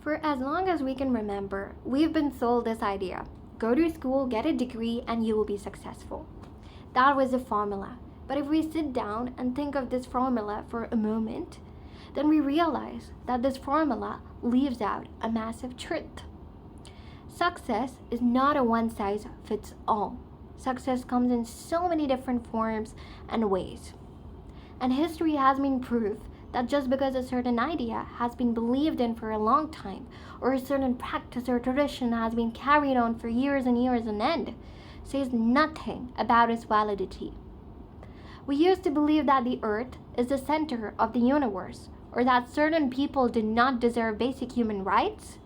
For as long as we can remember, we've been sold this idea: go to school, get a degree, and you will be successful. That was the formula. But if we sit down and think of this formula for a moment, then we realize that this formula leaves out a massive truth. Success is not a one size fits all. Success comes in so many different forms and ways. And history has been proof that just because a certain idea has been believed in for a long time, or a certain practice or tradition has been carried on for years and years on end, says nothing about its validity. We used to believe that the earth is the center of the universe, or that certain people do not deserve basic human rights.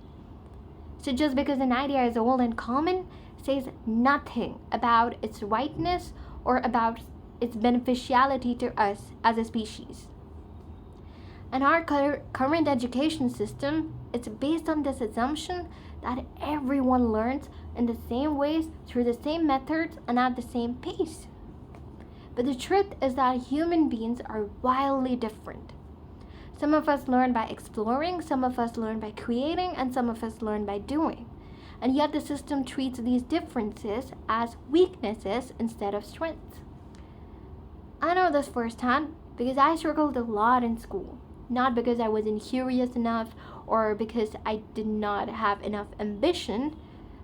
So just because an idea is old and common says nothing about its rightness or about its beneficiality to us as a species. And our current education system is based on this assumption that everyone learns in the same ways, through the same methods, and at the same pace. But the truth is that human beings are wildly different. Some of us learn by exploring, some of us learn by creating, and some of us learn by doing. And yet the system treats these differences as weaknesses instead of strengths. I know this firsthand because I struggled a lot in school. Not because I wasn't curious enough or because I did not have enough ambition,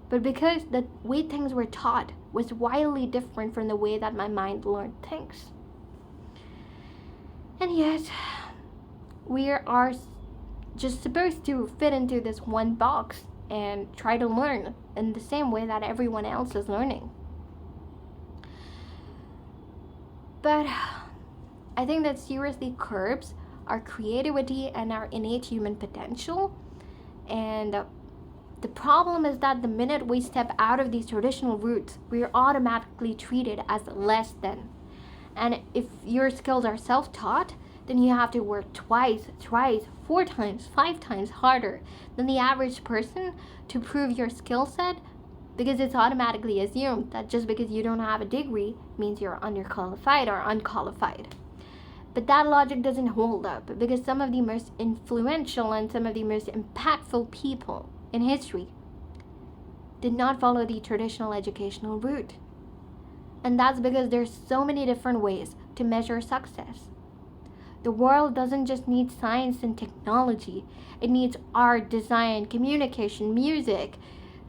but because the way things were taught was wildly different from the way that my mind learned things. And yet, we are just supposed to fit into this one box and try to learn in the same way that everyone else is learning. But I think that seriously curbs our creativity and our innate human potential. And the problem is that the minute we step out of these traditional routes, we are automatically treated as less than. And if your skills are self-taught, then you have to work twice, thrice, 4 times, 5 times harder than the average person to prove your skill set, because it's automatically assumed that just because you don't have a degree means you're underqualified or unqualified. But that logic doesn't hold up, because some of the most influential and some of the most impactful people in history did not follow the traditional educational route. And that's because there's so many different ways to measure success. The world doesn't just need science and technology. It needs art, design, communication, music,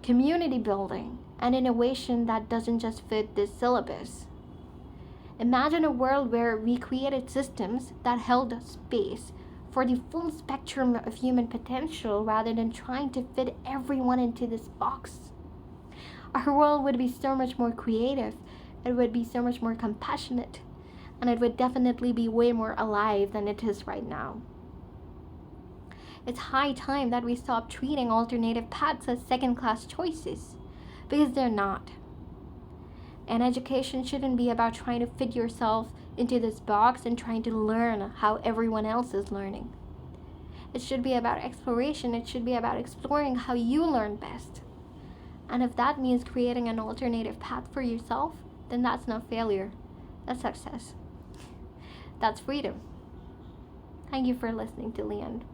community building, and innovation that doesn't just fit this syllabus. Imagine a world where we created systems that held space for the full spectrum of human potential rather than trying to fit everyone into this box. Our world would be so much more creative, it would be so much more compassionate, and it would definitely be way more alive than it is right now. It's high time that we stop treating alternative paths as second-class choices, because they're not. And education shouldn't be about trying to fit yourself into this box and trying to learn how everyone else is learning. It should be about exploration. It should be about exploring how you learn best. And if that means creating an alternative path for yourself, then that's not failure. That's success. That's freedom. Thank you for listening to the end.